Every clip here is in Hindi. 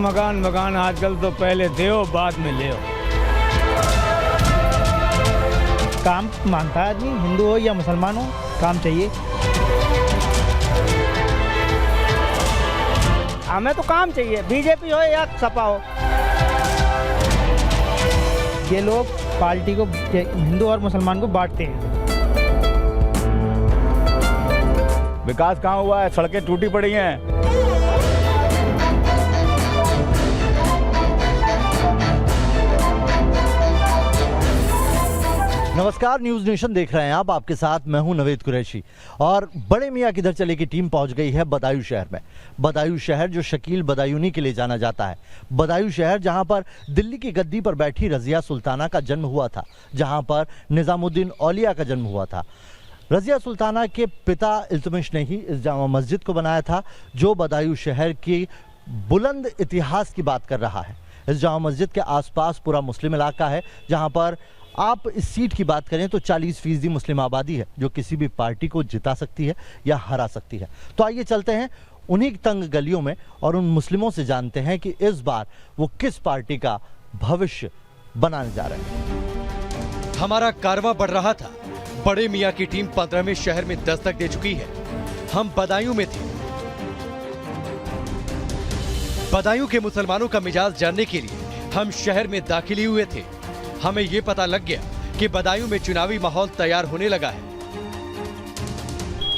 मकान आजकल तो पहले दो बाद में ले। काम मांगता है आदमी, हिंदू हो या मुसलमान हो, काम चाहिए। हमें तो काम चाहिए, बीजेपी हो या सपा हो। ये लोग पार्टी को, हिंदू और मुसलमान को बांटते हैं। विकास कहाँ हुआ है? सड़कें टूटी पड़ी हैं। नमस्कार, न्यूज नेशन देख रहे हैं आप। आपके साथ मैं हूं नवेद कुरैशी। और बड़े मियाँ किधर चले की टीम पहुंच गई है बदायूं शहर में। बदायूं शहर जो शकील बदायूनी के लिए जाना जाता है। बदायूं शहर जहां पर दिल्ली की गद्दी पर बैठी रज़िया सुल्ताना का जन्म हुआ था, जहां पर निज़ामुद्दीन औलिया का जन्म हुआ था। रज़िया सुल्ताना के पिता इल्तुतमिश ने ही इस जामा मस्जिद को बनाया था, जो बदायूं शहर की बुलंद इतिहास की बात कर रहा है। इस जामा मस्जिद के आसपास पूरा मुस्लिम इलाका है, जहां पर आप इस सीट की बात करें तो 40% मुस्लिम आबादी है, जो किसी भी पार्टी को जिता सकती है या हरा सकती है। तो आइए चलते हैं उन्हीं तंग गलियों में और उन मुस्लिमों से जानते हैं कि इस बार वो किस पार्टी का भविष्य बनाने जा रहे हैं। हमारा कारवां बढ़ रहा था। बड़े मियाँ की टीम 15वें शहर में दस्तक दे चुकी है। हम बदायूं में थे। बदायूं के मुसलमानों का मिजाज जानने के लिए हम शहर में दाखिल हुए थे। हमें ये पता लग गया कि बदायूं में चुनावी माहौल तैयार होने लगा है।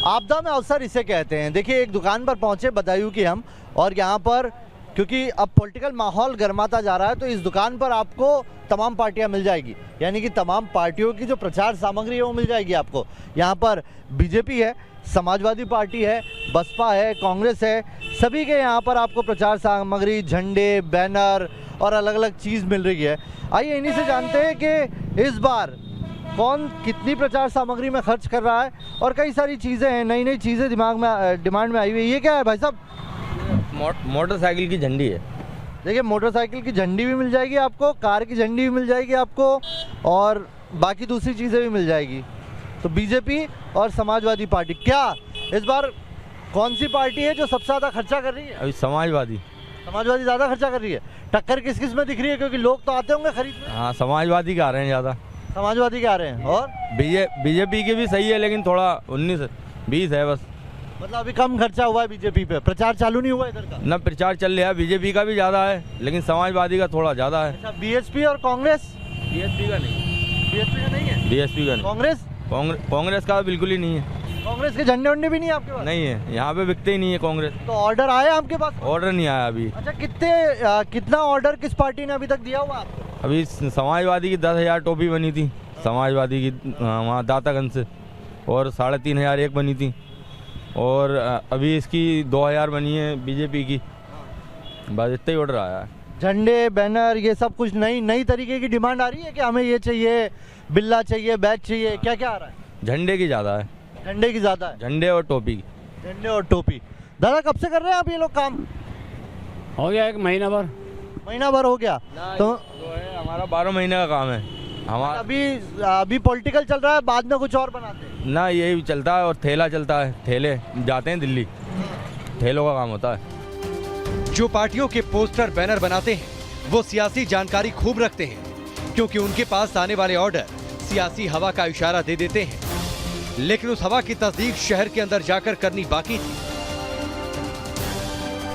आपदा में अवसर इसे कहते हैं। देखिए, एक दुकान पर पहुंचे बदायूं की हम, और यहाँ पर क्योंकि अब पॉलिटिकल माहौल गर्माता जा रहा है, तो इस दुकान पर आपको तमाम पार्टियां मिल जाएगी, यानी कि तमाम पार्टियों की जो प्रचार सामग्री है वो मिल जाएगी आपको। यहाँ पर बीजेपी है, समाजवादी पार्टी है, बसपा है, कांग्रेस है, सभी के यहाँ पर आपको प्रचार सामग्री, झंडे, बैनर और अलग अलग चीज़ मिल रही है। आइए इन्हीं से जानते हैं कि इस बार कौन कितनी प्रचार सामग्री में खर्च कर रहा है, और कई सारी चीज़ें हैं, नई नई चीज़ें दिमाग में डिमांड में आई हुई है। ये क्या है भाई साहब? मोटरसाइकिल की झंडी है। देखिए, मोटरसाइकिल की झंडी भी मिल जाएगी आपको, कार की झंडी भी मिल जाएगी आपको, और बाकी दूसरी चीज़ें भी मिल जाएगी। तो बीजेपी और समाजवादी पार्टी, क्या इस बार कौन सी पार्टी है जो सबसे ज़्यादा खर्चा कर रही है? अभी समाजवादी ज़्यादा खर्चा कर रही है। टक्कर किस किस में दिख रही है? क्योंकि लोग तो आते होंगे खरीदने। हाँ, समाजवादी के आ रहे हैं ज़्यादा। समाजवादी के आ रहे हैं, और बीजेपी के भी सही है, लेकिन थोड़ा 19-20 है बस। मतलब अभी कम खर्चा हुआ है बीजेपी पे। प्रचार चालू नहीं हुआ इधर का? ना, प्रचार चल रहा है। बीजेपी का भी ज़्यादा है, लेकिन समाजवादी का थोड़ा ज़्यादा है। अच्छा, बीएसपी और कांग्रेस? बीएसपी का नहीं। बीएसपी का नहीं है? बीएसपी का नहीं। कांग्रेस का बिल्कुल ही नहीं है। कांग्रेस के झंडे वंडे भी नहीं है आपके पास? नहीं है, यहाँ पे बिकते ही नहीं है कांग्रेस। तो ऑर्डर आया आपके पास? ऑर्डर नहीं आया अभी। अच्छा, कितना ऑर्डर किस पार्टी ने अभी तक दिया हुआ आपको? अभी समाजवादी की 10,000 टोपी बनी थी, समाजवादी की वहाँ दातागंज से, और 3,500 एक बनी थी, और अभी इसकी 2,000 बनी है बीजेपी की। बस इतना ही ऑर्डर आया है। झंडे, बैनर, ये सब कुछ नई तरीके की डिमांड आ रही है कि हमें ये चाहिए, बिल्ला चाहिए, बैच चाहिए, क्या क्या आ रहा है? झंडे की ज़्यादा है। झंडे की ज़्यादा है? झंडे और टोपी की। झंडे और टोपी। दादा, कब से कर रहे हैं आप ये लोग काम? हो गया एक महीना भर हो गया। तो जो है हमारा 12 महीने का काम है हमारा। अभी पॉलिटिकल चल रहा है, बाद में कुछ और बनाते हैं ना, यही चलता है। और ठेला चलता है, ठेले जाते हैं दिल्ली, ठेलों का काम होता है। जो पार्टियों के पोस्टर बैनर बनाते हैं वो सियासी जानकारी खूब रखते हैं, क्योंकि उनके पास आने वाले ऑर्डर सियासी हवा का इशारा दे देते हैं। लेकिन उस हवा की तस्दीक शहर के अंदर जाकर करनी बाकी थी।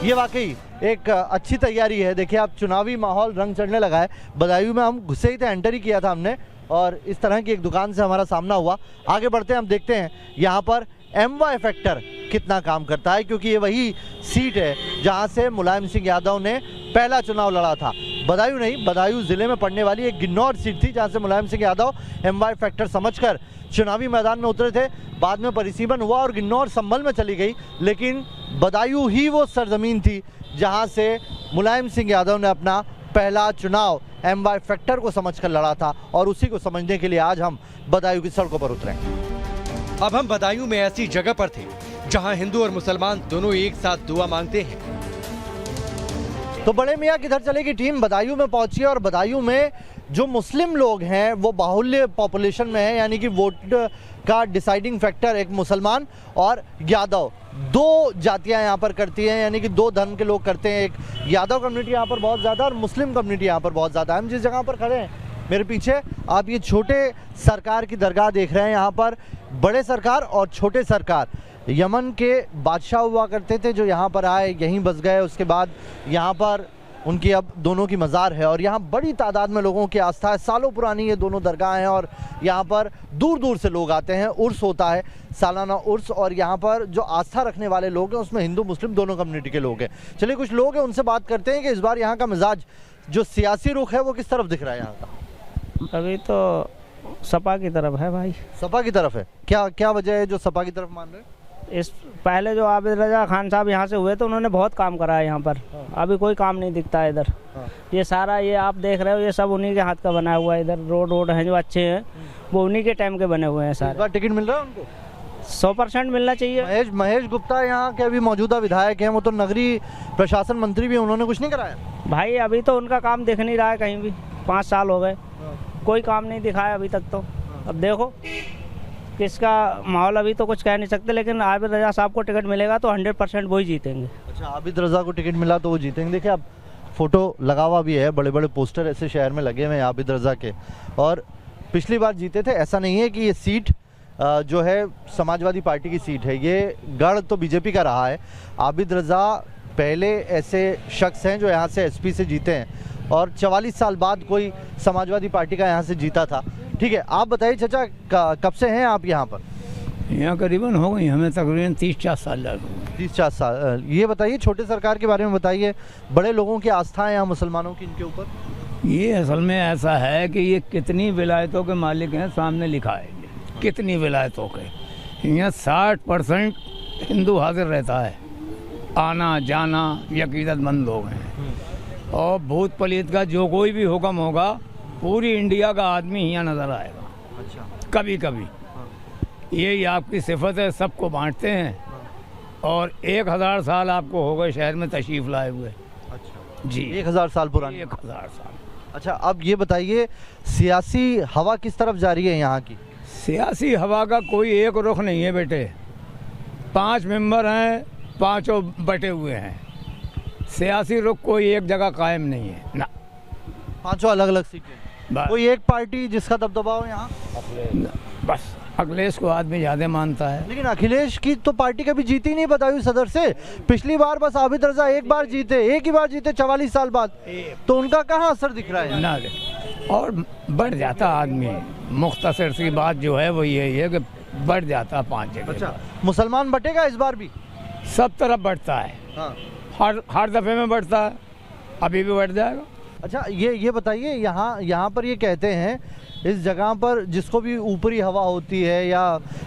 ये वाकई एक अच्छी तैयारी है। देखिए, आप चुनावी माहौल रंग चढ़ने लगा है। बदायूं में हम घुसे ही थे, एंटर ही किया था हमने, और इस तरह की एक दुकान से हमारा सामना हुआ। आगे बढ़ते हैं, हम देखते हैं यहाँ पर MY फैक्टर कितना काम करता है, क्योंकि ये वही सीट है जहाँ से मुलायम सिंह यादव ने पहला चुनाव लड़ा था। बदायूं नहीं, बदायूं जिले में पड़ने वाली एक गिन्नौर सीट थी, जहाँ से मुलायम सिंह यादव MY फैक्टर समझकर चुनावी मैदान में उतरे थे। बाद में परिसीमन हुआ और गिन्नौर संभल में चली गई, लेकिन बदायूं ही वो सरजमीन थी जहाँ से मुलायम सिंह यादव ने अपना पहला चुनाव MY फैक्टर को समझकर लड़ा था, और उसी को समझने के लिए आज हम बदायूं की सड़कों पर उतरे। अब हम बदायूं में ऐसी जगह पर थे जहां हिंदू और मुसलमान दोनों एक साथ दुआ मांगते हैं। तो बड़े मियाँ किधर चलेगी टीम बदायूं में पहुंची है और बदायूं में जो मुस्लिम लोग हैं वो बाहुल्य पॉपुलेशन में है, यानी कि वोट का डिसाइडिंग फैक्टर एक मुसलमान और यादव, दो जातियां यहाँ पर करती हैं, यानी कि दो धर्म के लोग करते हैं। एक यादव कम्युनिटी यहाँ पर बहुत ज़्यादा और मुस्लिम कम्युनिटी यहाँ पर बहुत ज़्यादा है। हम जिस जगह पर खड़े हैं मेरे पीछे आप ये छोटे सरकार की दरगाह देख रहे हैं। यहाँ पर बड़े सरकार और छोटे सरकार यमन के बादशाह हुआ करते थे जो यहाँ पर आए, यहीं बस गए। उसके बाद यहाँ पर उनकी अब दोनों की मज़ार है और यहाँ बड़ी तादाद में लोगों की आस्था है। सालों पुरानी ये दोनों दरगाह हैं और यहाँ पर दूर दूर से लोग आते हैं। उर्स होता है, सालाना उर्स, और यहाँ पर जो आस्था रखने वाले लोग हैं उसमें हिंदू मुस्लिम दोनों कम्युनिटी के लोग हैं। चलिए कुछ लोग हैं उनसे बात करते हैं कि इस बार यहाँ का मिजाज जो सियासी रुख है वो किस तरफ दिख रहा है यहाँ का। अभी तो सपा की तरफ है भाई। सपा की तरफ है? क्या क्या वजह है जो सपा की तरफ मान रहे हैं? इस पहले जो आबिद रजा खान साहब यहाँ से हुए तो उन्होंने बहुत काम करा है यहाँ पर। अभी कोई काम नहीं दिखता है इधर। ये सारा ये आप देख रहे हो ये सब उन्हीं के हाथ का बना हुआ है। इधर रोड हैं जो अच्छे हैं वो उन्हीं के टाइम के बने हुए हैं सारे। इस बार टिकट मिल रहा है उनको? 100% मिलना चाहिए। महेश गुप्ता यहाँ के अभी मौजूदा विधायक हैं, वो तो नगरीय प्रशासन मंत्री भी हैं, उन्होंने कुछ नहीं कराया? भाई अभी तो उनका काम दिख नहीं रहा है कहीं भी। 5 साल हो गए कोई काम नहीं दिखाया अभी तक। तो अब देखो किसका माहौल, अभी तो कुछ कह नहीं सकते, लेकिन आबिद रजा साहब को टिकट मिलेगा तो 100% वही जीतेंगे। अच्छा, आबिद रजा को टिकट मिला तो वो जीतेंगे। देखिए अब फोटो लगा हुआ भी है, बड़े बड़े पोस्टर ऐसे शहर में लगे हुए हैं आबिद रजा के, और पिछली बार जीते थे। ऐसा नहीं है कि ये सीट जो है समाजवादी पार्टी की सीट है, ये गढ़ तो बीजेपी का रहा है। आबिद रजा पहले ऐसे शख्स हैं जो यहाँ से एसपी से जीते हैं और 44 साल बाद कोई समाजवादी पार्टी का यहाँ से जीता था। ठीक है, आप बताइए चाचा कब से हैं आप यहाँ पर? यहाँ करीबन हो गई हमें तकरीबन 30-40 साल लग गए। 30-40 साल। ये बताइए छोटे सरकार के बारे में बताइए, बड़े लोगों की आस्था है यहाँ मुसलमानों की इनके ऊपर? ये असल में ऐसा है कि ये कितनी विलायतों के मालिक हैं, सामने लिखा है कितनी विलायतों के। यहाँ 60% हिंदू हाजिर रहता है, आना जाना यकीदतमंद लोग हैं। और भूत पलीत का जो कोई भी हुक्म होगा पूरी इंडिया का आदमी यहाँ नज़र आएगा। अच्छा, कभी कभी यही आपकी सिफत है, सबको बांटते हैं। और 1000 साल आपको हो गए शहर में तशरीफ़ लाए हुए। अच्छा जी, 1000 साल पुरानी। 1000 साल। अच्छा, अब ये बताइए सियासी हवा किस तरफ जा रही है यहाँ की? सियासी हवा का कोई एक रुख नहीं है बेटे। 5 मेंबर हैं, 5 बटे हुए हैं। सियासी रुख कोई एक जगह कायम नहीं है ना। 5 अलग अलग सीटें, कोई एक पार्टी जिसका दबदबा हो यहाँ? बस अखिलेश को आदमी ज़्यादा मानता है। लेकिन अखिलेश की तो पार्टी कभी जीती नहीं बदायूं सदर से। पिछली बार बस आबिद रजा एक बार जीते, एक ही बार जीते 44 साल बाद, तो उनका कहाँ असर दिख रहा है ना। और बढ़ जाता आदमी, मुख्तसर सी बात जो है वो यही है कि बढ़ जाता 5 जगह। अच्छा, मुसलमान बटेगा इस बार भी? सब तरफ बढ़ता है। हाँ। हर दफ़े में बढ़ता है, अभी भी बढ़ जाएगा। अच्छा, ये बताइए यहाँ पर ये कहते हैं इस जगह पर जिसको भी ऊपरी हवा होती है या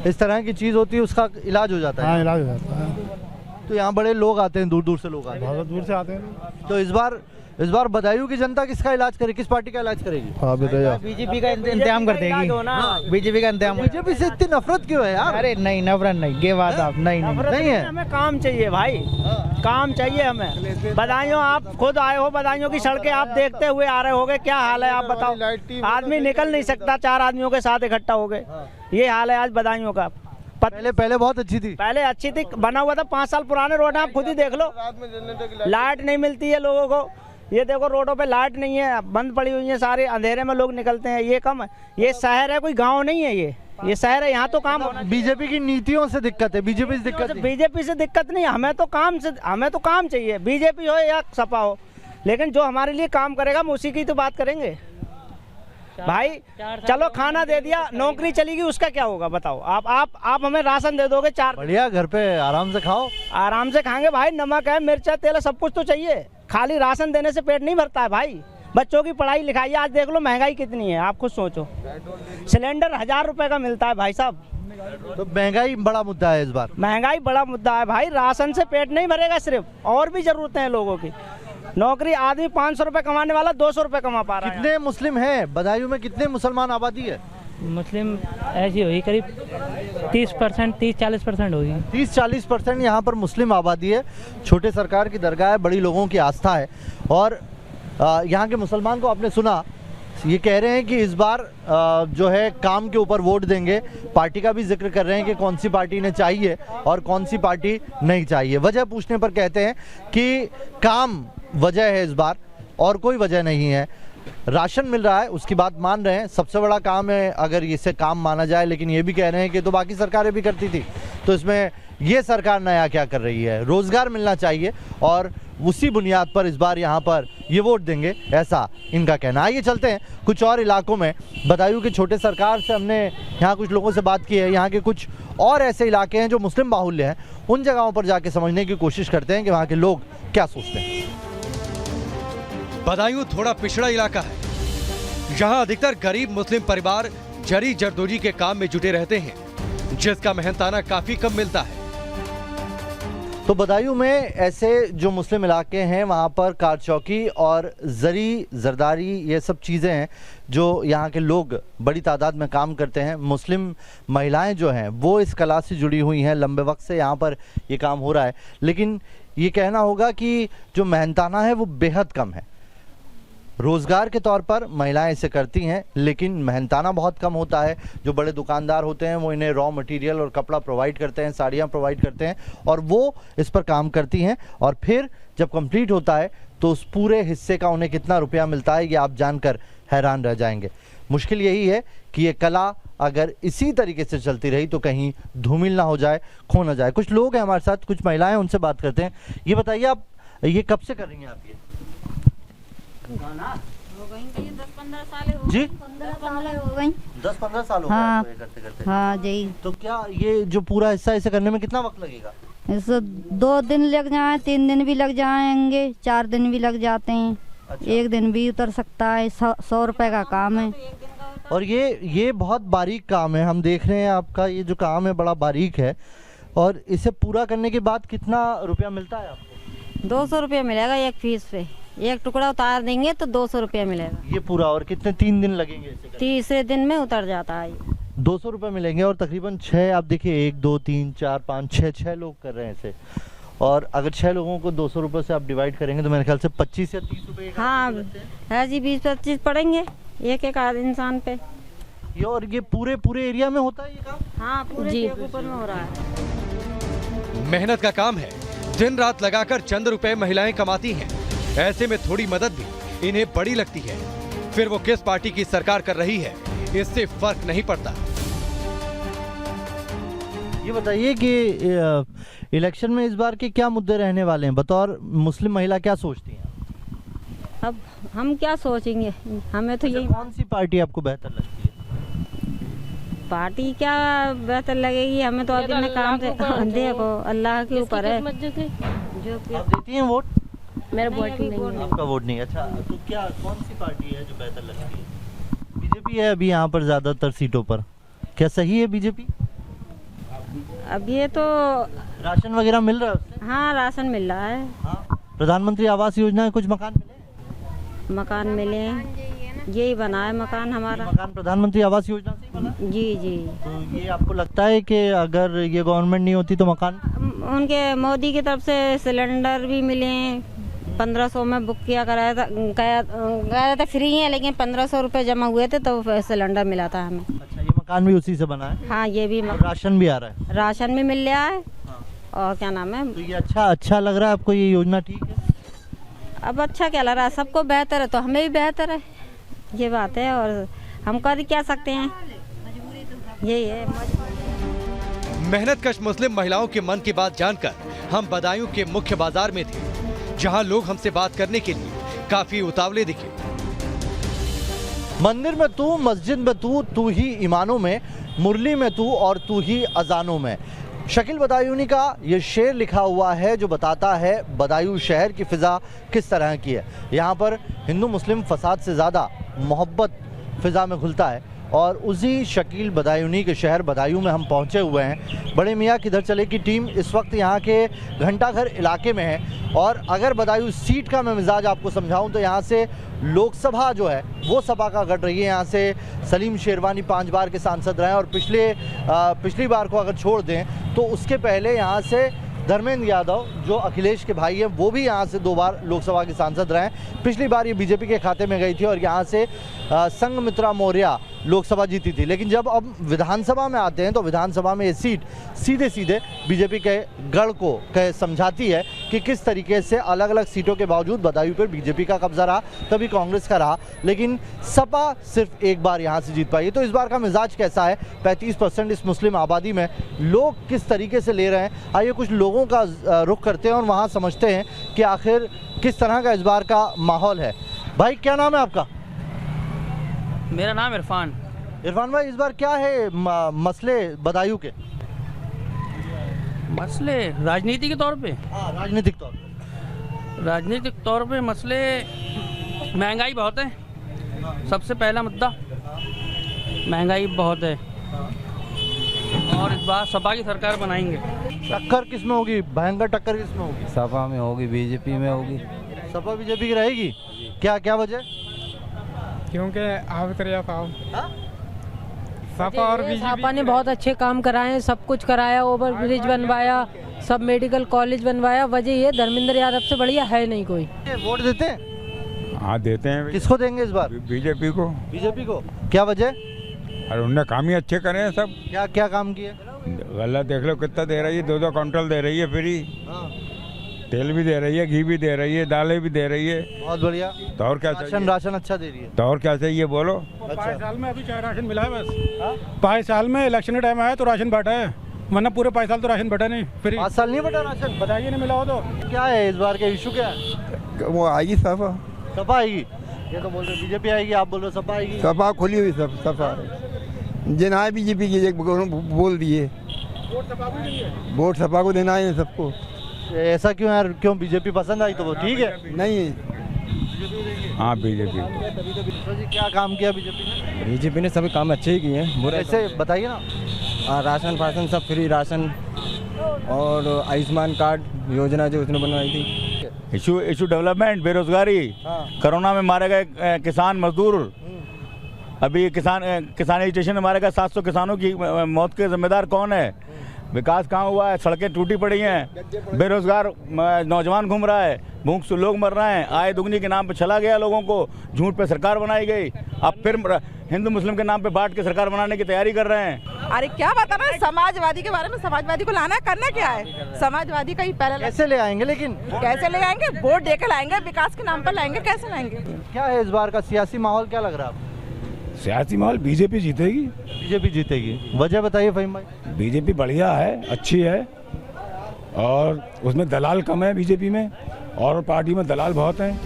इस तरह की चीज़ होती है उसका इलाज हो जाता है। हाँ, इलाज हो जाता है। तो यहाँ बड़े लोग आते हैं, दूर दूर से लोग आते हैं। बहुत दूर से आते हैं। तो इस बार बदायूं की जनता किसका इलाज करेगी, किस पार्टी का इलाज करेगी? बीजेपी का इंतजाम कर देगी। बीजेपी का इंतजाम। बीजेपी से इतनी नफरत क्यों है यार? अरे नहीं, नफरत नहीं, ये बात आप नहीं है। हमें काम चाहिए भाई, काम चाहिए हमें। बदायूं आप खुद आए हो, बदायूं की सड़कें आप देखते हुए आ रहे होगे, क्या हाल है आप बताओ। आदमी निकल नहीं सकता 4 आदमियों के साथ इकट्ठा हो गए, ये हाल है आज बदायूं का। पहले बहुत अच्छी थी। पहले अच्छी थी, बना हुआ था। 5 साल पुराने रोड आप खुद ही देख लो। लाइट नहीं मिलती है लोगों को। ये देखो रोडों पे लाइट नहीं है, बंद पड़ी हुई है सारे, अंधेरे में लोग निकलते हैं। ये कम है, ये शहर है, कोई गांव नहीं है। ये शहर है, यहाँ तो काम होना। बीजेपी की नीतियों से दिक्कत है, बीजेपी से दिक्कत नहीं। बीजेपी से दिक्कत नहीं, हमें तो काम चाहिए, बीजेपी हो या सपा हो। लेकिन जो हमारे लिए काम करेगा हम उसी की तो बात करेंगे भाई। चलो खाना दे दिया, नौकरी चलेगी, उसका क्या होगा बताओ। आप हमें राशन दे दोगे 4, बढ़िया घर पे आराम से खाओ। आराम से खाएंगे भाई, नमक है, मिर्चा, तेल है, सब कुछ तो चाहिए। खाली राशन देने से पेट नहीं भरता है भाई। बच्चों की पढ़ाई लिखाई, आज देख लो महंगाई कितनी है, आप खुद सोचो। सिलेंडर 1000 रुपए का मिलता है भाई साहब। तो महंगाई बड़ा मुद्दा है इस बार। महंगाई बड़ा मुद्दा है भाई, राशन से पेट नहीं भरेगा सिर्फ, और भी जरूरतें हैं लोगों की। नौकरी आदमी 500 रुपए कमाने वाला 200 रुपए कमा पा रहा है। कितने मुस्लिम हैं बदायूं में, कितने मुसलमान आबादी है? मुस्लिम ऐसी होगी करीब 30%, 30-40% होगी। 30-40% यहाँ पर मुस्लिम आबादी है। छोटे सरकार की दरगाह है, बड़ी लोगों की आस्था है। और यहाँ के मुसलमान को आपने सुना, ये कह रहे हैं कि इस बार जो है काम के ऊपर वोट देंगे। पार्टी का भी जिक्र कर रहे हैं कि कौन सी पार्टी इन्हें चाहिए और कौन सी पार्टी नहीं चाहिए। वजह पूछने पर कहते हैं कि काम वजह है इस बार और कोई वजह नहीं है। राशन मिल रहा है, उसकी बात मान रहे हैं, सबसे बड़ा काम है अगर इसे काम माना जाए। लेकिन ये भी कह रहे हैं कि तो बाकी सरकारें भी करती थी, तो इसमें ये सरकार नया क्या कर रही है। रोजगार मिलना चाहिए और उसी बुनियाद पर इस बार यहाँ पर ये वोट देंगे, ऐसा इनका कहना। आइए चलते हैं कुछ और इलाकों में। बदायूं के छोटे सरकार से हमने यहाँ कुछ लोगों से बात की है। यहाँ के कुछ और ऐसे इलाके हैं जो मुस्लिम बाहुल्य हैं, उन जगहों पर जाके समझने की कोशिश करते हैं कि वहाँ के लोग क्या सोचते हैं। बदायूं थोड़ा पिछड़ा इलाका है। यहाँ अधिकतर गरीब मुस्लिम परिवार जरी जरदोजी के काम में जुटे रहते हैं, जिसका मेहनताना काफी कम मिलता है। तो बदायूं में ऐसे जो मुस्लिम इलाके हैं वहाँ पर कार चौकी और जरी जरदारी ये सब चीज़ें हैं जो यहाँ के लोग बड़ी तादाद में काम करते हैं। मुस्लिम महिलाएं जो हैं वो इस कला से जुड़ी हुई हैं, लंबे वक्त से यहाँ पर ये काम हो रहा है। लेकिन ये कहना होगा कि जो मेहनताना है वो बेहद कम है। रोज़गार के तौर पर महिलाएं इसे करती हैं, लेकिन मेहनताना बहुत कम होता है। जो बड़े दुकानदार होते हैं वो इन्हें रॉ मटेरियल और कपड़ा प्रोवाइड करते हैं, साड़ियाँ प्रोवाइड करते हैं और वो इस पर काम करती हैं। और फिर जब कंप्लीट होता है तो उस पूरे हिस्से का उन्हें कितना रुपया मिलता है ये आप जानकर हैरान रह जाएंगे। मुश्किल यही है कि ये कला अगर इसी तरीके से चलती रही तो कहीं धूमिल ना हो जाए, खो ना जाए। कुछ लोग हैं हमारे साथ, कुछ महिलाएं, उनसे बात करते हैं। ये बताइए आप ये कब से कर रही हैं आप ये? हो गई 10-15 साल हो जी, 10-15 साल हो हाँ, गए करते करते। हाँ जी। तो क्या ये जो पूरा हिस्सा इसे करने में कितना वक्त लगेगा? इससे 2 दिन लग जाए, 3 दिन भी लग जाएंगे, 4 दिन भी लग जाते हैं। अच्छा। 1 दिन भी उतर सकता है। 100 रुपए का काम है। और ये बहुत बारीक काम है। हम देख रहे हैं आपका ये जो काम है बड़ा बारीक है। और इसे पूरा करने के बाद कितना रुपया मिलता है आपको? 200 रुपया मिलेगा एक पीस पे। एक टुकड़ा उतार देंगे तो 200 रुपया मिलेगा। ये पूरा, और कितने 3 दिन लगेंगे इसे करने? तीसरे दिन में उतर जाता है। 200 रुपये मिलेंगे और तकरीबन 6, आप देखिए 1 2 3 4 5 6 लोग कर रहे हैं इसे। और अगर 6 लोगों को 200 रुपये से आप डिवाइड करेंगे तो मेरे ख्याल से 25 या 30 रुपये। हाँ है जी, 20-25 पड़ेंगे एक इंसान पे। ये और ये पूरे एरिया में होता है ये काम? हाँ पूरे ऊपर में हो रहा है। मेहनत का काम है, दिन रात लगाकर चंद रुपए महिलाएं कमाती हैं। ऐसे में थोड़ी मदद भी इन्हें बड़ी लगती है। फिर वो किस पार्टी की सरकार कर रही है इससे फर्क नहीं पड़ता। ये बताइए कि इलेक्शन में इस बार के क्या मुद्दे रहने वाले हैं? बतौर मुस्लिम महिला क्या सोचती हैं? अब हम क्या सोचेंगे, हमें तो यही। कौन सी पार्टी आपको बेहतर लगती है? पार्टी क्या बेहतर लगेगी, हमें तो अभी में काम से देखो अल्लाह के ऊपर है। जो आप देती हैं वोट? मेरा वोट नहीं है। आपका वोट नहीं? अच्छा, तो क्या कौन सी पार्टी है जो बेहतर लगती है? बीजेपी है अभी यहाँ पर ज्यादातर सीटों पर, क्या सही है बीजेपी? अब ये तो राशन वगैरह मिल रहा है उससे? हाँ राशन मिल रहा है। हाँ, प्रधानमंत्री आवास योजना है, कुछ मकान मिले? मकान मिले, यही बना है मकान हमारा। मकान प्रधानमंत्री आवास योजना से ही बना? जी जी। तो ये आपको लगता है कि अगर ये गवर्नमेंट नहीं होती तो मकान? उनके मोदी की तरफ से सिलेंडर भी मिले, 1500 में बुक किया कराया था, गया था फ्री है, लेकिन 1500 रुपये जमा हुए थे तो सिलेंडर मिला था हमें। अच्छा, ये मकान भी उसी से बना है? हाँ ये भी राशन भी आ रहा है? राशन भी मिल रहा है। हाँ। और क्या नाम है, तो ये अच्छा लग रहा है आपको, ये योजना ठीक है? अब अच्छा क्या लग रहा है, सबको बेहतर है तो हमें भी बेहतर है, ये बात है। और हम कर क्या सकते हैं, यही है। मेहनतकश मुस्लिम महिलाओं के मन की बात जानकर हम बदायूं के मुख्य बाजार में थे, जहां लोग हमसे बात करने के लिए काफी उतावले दिखे। मंदिर में तू, मस्जिद में तू ही ईमानों में, मुरली में तू और तू ही अजानों में। शकील बदायूनी का ये शेर लिखा हुआ है जो बताता है बदायूं शहर की फ़िज़ा किस तरह की है। यहाँ पर हिंदू मुस्लिम फसाद से ज़्यादा मोहब्बत फ़िज़ा में घुलता है और उसी शकील बदायूनी के शहर बदायूं में हम पहुंचे हुए हैं। बड़े मियाँ किधर चले की टीम इस वक्त यहाँ के घंटाघर इलाके में है और अगर बदायूं सीट का मैं मिजाज आपको समझाऊं तो यहाँ से लोकसभा जो है वो सपा का गढ़ रही है। यहाँ से सलीम शेरवानी 5 बार के सांसद रहे और पिछली बार को अगर छोड़ दें तो उसके पहले यहाँ से धर्मेंद्र यादव जो अखिलेश के भाई हैं वो भी यहाँ से 2 बार लोकसभा के सांसद रहे। पिछली बार ये बीजेपी के खाते में गई थी और यहाँ से संघमित्रा मौर्य लोकसभा जीती थी। लेकिन जब अब विधानसभा में आते हैं तो विधानसभा में ये सीट सीधे सीधे बीजेपी के गढ़ को समझाती है कि किस तरीके से अलग अलग सीटों के बावजूद बदायूं पर बीजेपी का कब्जा रहा, तभी कांग्रेस का रहा, लेकिन सपा सिर्फ एक बार यहाँ से जीत पाई। तो इस बार का मिजाज कैसा है? 35% इस मुस्लिम आबादी में लोग किस तरीके से ले रहे हैं, आइए कुछ लोगों का रुख करते हैं और वहाँ समझते हैं कि आखिर किस तरह का इस बार का माहौल है। भाई क्या नाम है आपका? मेरा नाम इरफान। इरफान भाई, इस बार क्या है मसले बदायूं के? मसले राजनीति के तौर पे? हाँ, राजनीतिक तौर पे मसले महंगाई बहुत है, सबसे पहला मुद्दा महंगाई बहुत है और इस बार सपा की सरकार बनाएंगे। टक्कर किस में होगी? भयंकर टक्कर किस में होगी? सपा में होगी, बीजेपी में होगी। सपा बीजेपी की रहेगी? क्या वजह? क्योंकि सपा और बीजेपी सपा ने बहुत अच्छे काम कराए हैं, सब कुछ कराया, ओवर ब्रिज बनवाया, सब मेडिकल कॉलेज बनवाया। वजह ये धर्मेंद्र यादव से बढ़िया है नहीं कोई। वोट देते हैं? हाँ देते हैं। किसको देंगे इस बार? बीजेपी को। बीजेपी को? क्या वजह? अरे उनने काम ही अच्छे करे हैं सब। क्या काम किए? गला देख लो कितना दे रही है, 2-2 क्विंटल दे रही है फ्री। तेल भी दे रही है, घी भी दे रही है, दालें भी दे रही है। बहुत बढ़िया। तो और क्या चाहिए? राशन अच्छा दे रही है। तो और क्या चाहिए बोलो? 5 साल में अभी क्या राशन मिला है बस। 5 साल में इलेक्शन के टाइम आया तो राशन बांटा है, वरना पूरे 5 साल तो राशन बटा नहीं। फ्री 5 साल नहीं बटा राशन? बताइए नहीं मिला हो तो। क्या है इस बार का इशू? क्या है? वो आएगी सपा। सपा आएगी? ये तो बोल रहे बीजेपी आएगी, आप बोल रहे सपा आएगी। सपा खुली हुई सपा जिन आए बीजेपी की बोल दिए वोट सपा को देना है सबको। ऐसा क्यों यार? क्यों? बीजेपी पसंद आई तो वो ठीक है। नहीं, हाँ बीजेपी। क्या काम किया बीजेपी ने? बीजेपी ने सभी काम अच्छे ही किए हैं। ऐसे बताइए ना। राशन सब फ्री राशन और आयुष्मान कार्ड योजना जो उसने बनवाई थी। इशू डेवलपमेंट, बेरोजगारी, कोरोना में मारे गए किसान मजदूर। अभी किसान एजुकेशन में मारे गए 700 किसानों की मौत के जिम्मेदार कौन है? विकास कहाँ हुआ है? सड़कें टूटी पड़ी हैं, बेरोजगार नौजवान घूम रहा है, भूख से लोग मर रहे हैं, आय दुगनी के नाम पे चला गया लोगों को, झूठ पे सरकार बनाई गई, अब फिर हिंदू मुस्लिम के नाम पे बांट के सरकार बनाने की तैयारी कर रहे हैं। अरे क्या बता रहे हैं समाजवादी के बारे में? समाजवादी को लाना करना क्या है? समाजवादी का ही पहले कैसे ले आएंगे? लेकिन कैसे ले आएंगे? वोट देकर लाएंगे, विकास के नाम पर लाएंगे, कैसे लाएंगे? क्या है इस बार का सियासी माहौल? क्या लग रहा है आपको? सियासी माहौल बीजेपी जीतेगी। बीजेपी जीतेगी? वजह बताइए फहीम भाई। बीजेपी बढ़िया है, अच्छी है और उसमें दलाल कम है बीजेपी में, और पार्टी में दलाल बहुत हैं।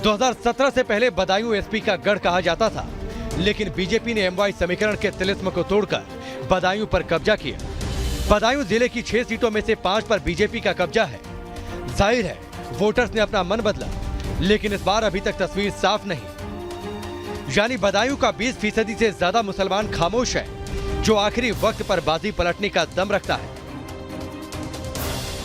2017 से पहले बदायूं एसपी का गढ़ कहा जाता था, लेकिन बीजेपी ने एमवाई समीकरण के तिलिस्म को तोड़कर बदायूं पर कब्जा किया। बदायूं जिले की 6 सीटों में से 5 पर बीजेपी का कब्जा है। जाहिर है वोटर्स ने अपना मन बदला, लेकिन इस बार अभी तक तस्वीर साफ नहीं। यानी बदायूं का 20% से ज्यादा मुसलमान खामोश है, जो आखिरी वक्त पर बाजी पलटने का दम रखता है।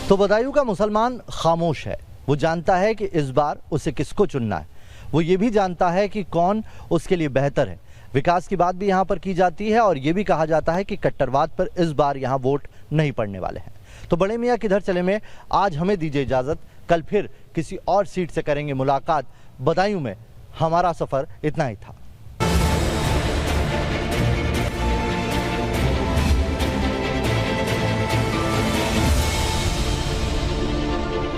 तो बदायूं का मुसलमान खामोश है। वो जानता है कि इस बार उसे किसको चुनना है। वो ये भी जानता है कि कौन उसके लिए बेहतर है। विकास की बात भी यहाँ पर की जाती है और ये भी कहा जाता है कि कट्टरवाद पर इस बार यहाँ वोट नहीं पड़ने वाले हैं। तो बड़े मियाँ किधर चले में आज हमें दीजिए इजाज़त। कल फिर किसी और सीट से करेंगे मुलाकात। बदायूं में हमारा सफ़र इतना ही था।